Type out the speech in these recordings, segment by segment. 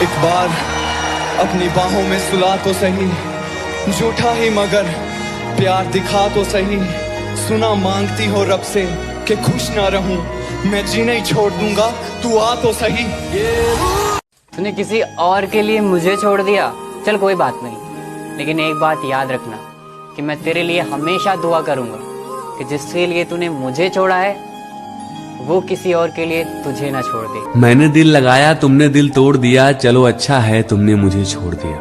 एक बार अपनी बाहों में सुला तो सही, झूठा ही मगर प्यार दिखा तो सही। सुना मांगती हो रब से कि खुश ना रहूं, मैं जीना ही छोड़ दूंगा, तू आ तो सही। तूने किसी और के लिए मुझे छोड़ दिया, चल कोई बात नहीं, लेकिन एक बात याद रखना कि मैं तेरे लिए हमेशा दुआ करूंगा कि जिसके लिए तूने मुझे छोड़ा है वो किसी और के लिए तुझे ना छोड़ दे। मैंने दिल लगाया, तुमने दिल तोड़ दिया, चलो अच्छा है तुमने मुझे छोड़ दिया।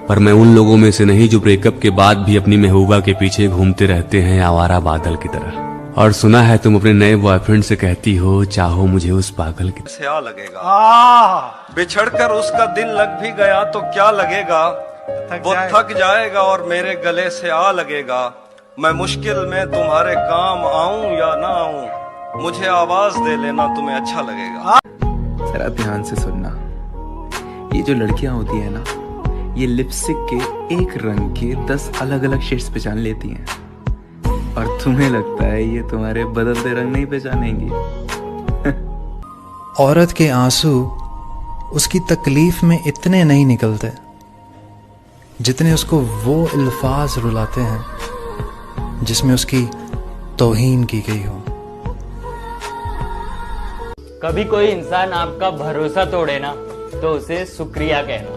पर मैं उन लोगों में से नहीं जो ब्रेकअप के बाद भी अपनी महबूबा के पीछे घूमते रहते हैं आवारा बादल की तरह। और सुना है तुम अपने नए बॉयफ्रेंड से कहती हो चाहो मुझे उस पागल की से आ लगेगा, बिछड़कर उसका दिल लग भी गया तो क्या लगेगा, वो थक जाएगा और मेरे गले से आ लगेगा। मैं मुश्किल में तुम्हारे काम आऊं या ना आऊं, मुझे आवाज दे लेना, तुम्हें अच्छा लगेगा। जरा ध्यान से सुनना, ये जो लड़कियां होती है ना, ये लिपस्टिक के एक रंग के 10 अलग अलग शेड्स पहचान लेती हैं, और तुम्हें लगता है ये तुम्हारे बदलते रंग नहीं पहचानेंगी। औरत के आंसू उसकी तकलीफ में इतने नहीं निकलते जितने उसको वो अल्फाज रुलाते हैं जिसमें उसकी तौहीन की गई हो। कभी कोई इंसान आपका भरोसा तोड़े ना तो उसे शुक्रिया कहना,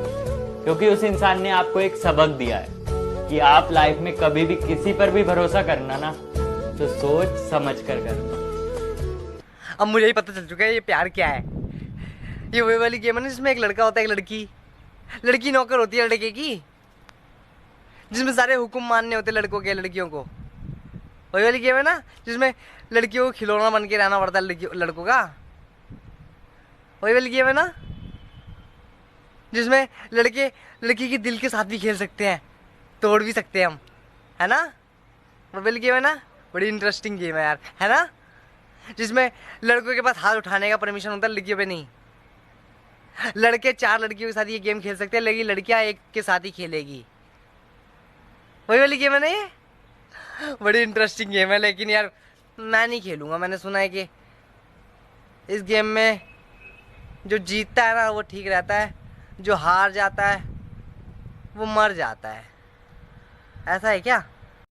क्योंकि उस इंसान ने आपको एक सबक दिया है कि आप लाइफ में कभी भी किसी पर भी भरोसा करना ना तो सोच समझ कर करना। अब मुझे ही पता चल चुका है ये प्यार क्या है। ये वही वाली गेम है ना जिसमें एक लड़का होता है एक लड़की नौकर होती है लड़के की, जिसमें सारे हुक्म मानने होते लड़कों के लड़कियों को। वही वाली गेम है ना जिसमें लड़कियों को खिलौना बन के रहना पड़ता है लड़कों का। वही वाली गेम है ना जिसमें लड़के लड़की के दिल के साथ भी खेल सकते हैं, तोड़ भी सकते हैं हम, है ना। वही वाली गेम है ना, बड़ी इंटरेस्टिंग गेम है यार, है ना। जिसमें लड़कों के पास हाथ उठाने का परमिशन होता है, लड़कियों पे नहीं। लड़के 4 लड़कियों के साथ ये गेम खेल सकते हैं, लेकिन लड़कियां एक के साथ ही खेलेगी। वही वाली गेम है ना ये, बड़ी इंटरेस्टिंग गेम है। लेकिन यार मैं नहीं खेलूंगा, मैंने सुना है कि इस गेम में जो जीतता है ना वो ठीक रहता है, जो हार जाता है वो मर जाता है। ऐसा है क्या?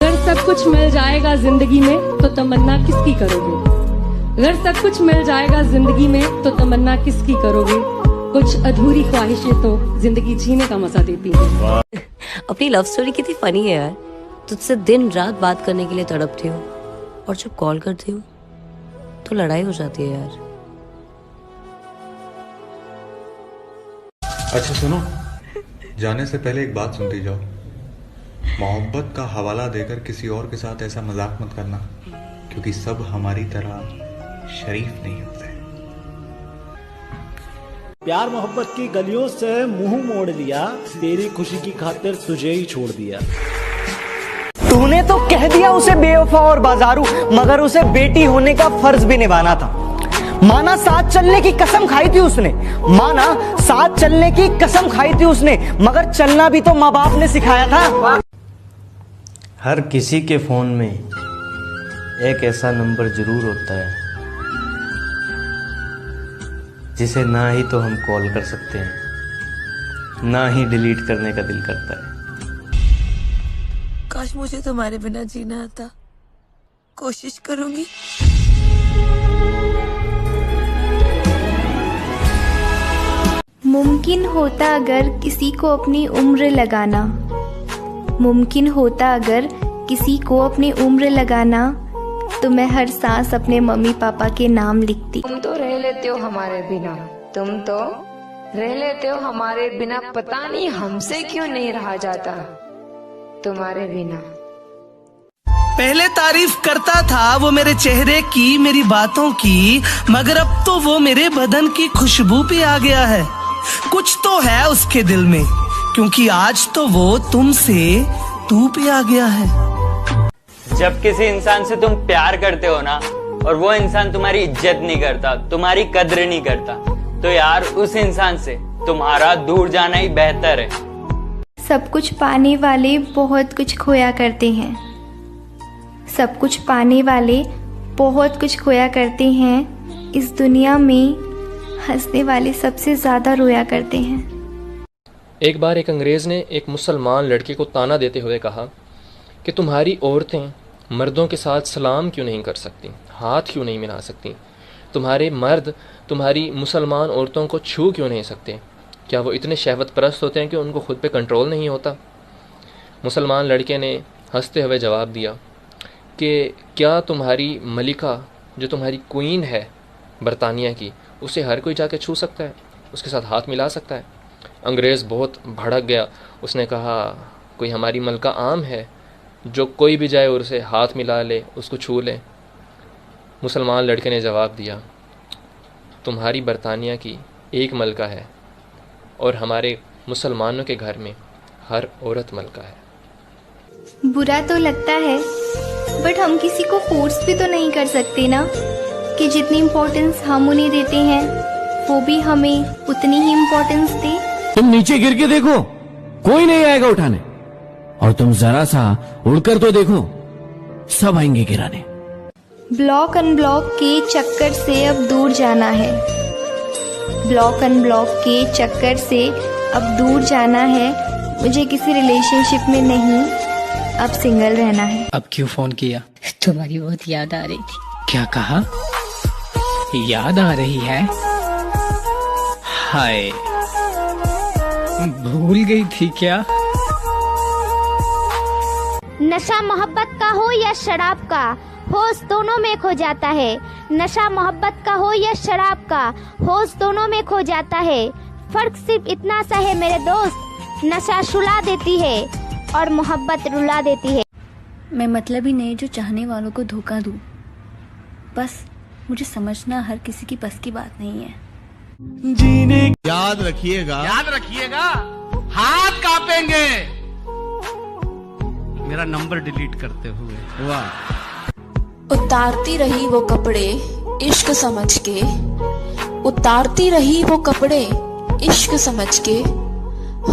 अगर सब कुछ मिल जाएगा जिंदगी में तो तमन्ना किसकी करोगे? अगर सब कुछ मिल जाएगा जिंदगी में तो तमन्ना किसकी करोगे? कुछ अधूरी ख्वाहिशें तो जिंदगी जीने का मजा देती हैं। अपनी लव स्टोरी कितनी फनी है यार। तुझसे दिन रात बात करने के लिए तड़पती हो और जब कॉल करती हो तो लड़ाई हो जाती है यार। अच्छा सुनो, जाने से पहले एक बात सुनती जाओ। मोहब्बत का हवाला देकर किसी और के साथ ऐसा मजाक मत करना, क्योंकि सब हमारी तरह शरीफ नहीं होते। प्यार मोहब्बत की गलियों से मुंह मोड़ लिया, तेरी खुशी की खातिर तुझे ही छोड़ दिया। तूने तो कह दिया उसे बेवफा और बाजारू, मगर उसे बेटी होने का फर्ज भी निभाना था। माना साथ चलने की कसम खाई थी उसने, माना साथ चलने की कसम खाई थी उसने, मगर चलना भी तो माँ बाप ने सिखाया था। हर किसी के फोन में एक ऐसा नंबर जरूर होता है जिसे ना ही तो हम कॉल कर सकते हैं, ना ही डिलीट करने का दिल करता है। काश मुझे तुम्हारे बिना जीना आता। कोशिश करूंगी। मुमकिन होता अगर किसी को अपनी उम्र लगाना, मुमकिन होता अगर किसी को अपनी उम्र लगाना, तो मैं हर सांस अपने मम्मी पापा के नाम लिखती। तुम तो रह लेते हो हमारे बिना, तुम तो रह लेते हो हमारे बिना, पता नहीं हमसे क्यों नहीं रहा जाता तुम्हारे बिना। पहले तारीफ करता था वो मेरे चेहरे की, मेरी बातों की, मगर अब तो वो मेरे बदन की खुशबू पे आ गया है। कुछ तो है उसके दिल में, क्योंकि आज तो वो तुमसे तू पे आ गया है। जब किसी इंसान से तुम प्यार करते हो ना और वो इंसान तुम्हारी इज्जत नहीं करता, तुम्हारी कद्र नहीं करता, तो यार उस इंसान से तुम्हारा दूर जाना ही बेहतर है। सब कुछ पाने वाले बहुत कुछ खोया करते हैं, सब कुछ पाने वाले बहुत कुछ खोया करते हैं। इस दुनिया में हंसने वाले सबसे ज्यादा रोया करते हैं। एक बार एक अंग्रेज़ ने एक मुसलमान लड़के को ताना देते हुए कहा कि तुम्हारी औरतें मर्दों के साथ सलाम क्यों नहीं कर सकती, हाथ क्यों नहीं मिला सकती, तुम्हारे मर्द तुम्हारी मुसलमान औरतों को छू क्यों नहीं सकते, क्या वो इतने शहवत परस्त होते हैं कि उनको खुद पे कंट्रोल नहीं होता। मुसलमान लड़के ने हंसते हुए जवाब दिया कि क्या तुम्हारी मलिका जो तुम्हारी क्वीन है बरतानिया की, उसे हर कोई जाके छू सकता है, उसके साथ हाथ मिला सकता है। अंग्रेज़ बहुत भड़क गया। उसने कहा कोई हमारी मलका आम है जो कोई भी जाए और उसे हाथ मिला ले, उसको छू ले। मुसलमान लड़के ने जवाब दिया तुम्हारी बरतानिया की एक मलका है और हमारे मुसलमानों के घर में हर औरत मलका है। बुरा तो लगता है बट हम किसी को फोर्स भी तो नहीं कर सकते ना कि जितनी इम्पोर्टेंस हम उन्हें देते हैं वो भी हमें उतनी ही इम्पोर्टेंस दे। तुम नीचे गिर के देखो, कोई नहीं आएगा उठाने, और तुम जरा सा उड़कर तो देखो, सब आएंगे गिराने। ब्लॉक अनब्लॉक के चक्कर से अब दूर जाना है, ब्लॉक अनब्लॉक के चक्कर से अब दूर जाना है, मुझे किसी रिलेशनशिप में नहीं, अब सिंगल रहना है। अब क्यों फोन किया? तुम्हारी बहुत याद आ रही थी। क्या कहा? याद आ रही है? हाय, भूल गई थी क्या? नशा मोहब्बत का हो या शराब का, होश दोनों में खो जाता है। नशा मोहब्बत का हो या शराब का, होश दोनों में खो जाता है। फर्क सिर्फ इतना सा है मेरे दोस्त, नशा सुला देती है और मोहब्बत रुला देती है। मैं मतलब ही नहीं जो चाहने वालों को धोखा दूं, बस मुझे समझना हर किसी की बस की बात नहीं है। जीने याद रखिएगा, याद रखिएगा, हाथ कांपेंगे मेरा नंबर डिलीट करते हुए। वाह। उतारती रही वो कपड़े इश्क समझ के, उतारती रही वो कपड़े इश्क समझ के,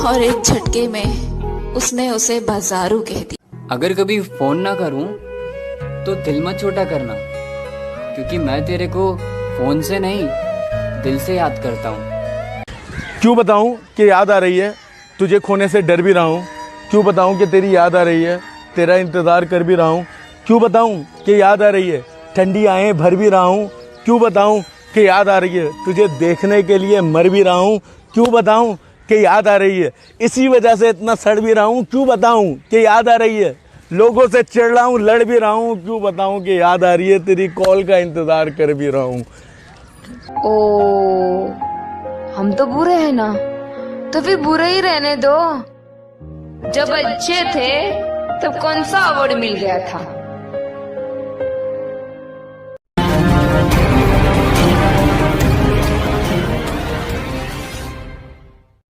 और एक झटके में उसने उसे बाजारू कह दी। अगर कभी फोन ना करूं तो दिल मत छोटा करना, क्योंकि मैं तेरे को फोन से नहीं दिल से याद करता हूँ। क्यों बताऊँ कि याद आ रही है, तुझे खोने से डर भी रहा हूँ। क्यों बताऊँ कि तेरी याद आ रही है, तेरा इंतज़ार कर भी रहा हूँ। क्यों बताऊँ कि याद आ रही है, ठंडी आएँ भर भी रहा हूँ। क्यों बताऊँ कि याद आ रही है, तुझे देखने के लिए मर भी रहा हूँ। क्यों बताऊँ कि याद आ रही है, इसी वजह से इतना सड़ भी रहा हूँ। क्यों बताऊँ कि याद आ रही है, लोगों से चिढ़ रहा हूँ, लड़ भी रहा हूँ। क्यों बताऊँ कि याद आ रही है, तेरी कॉल का इंतज़ार कर भी रहा हूँ। ओ, हम तो बुरे हैं ना, तो फिर बुरे ही रहने दो। जब अच्छे थे तब कौन सा अवार्ड मिल गया था।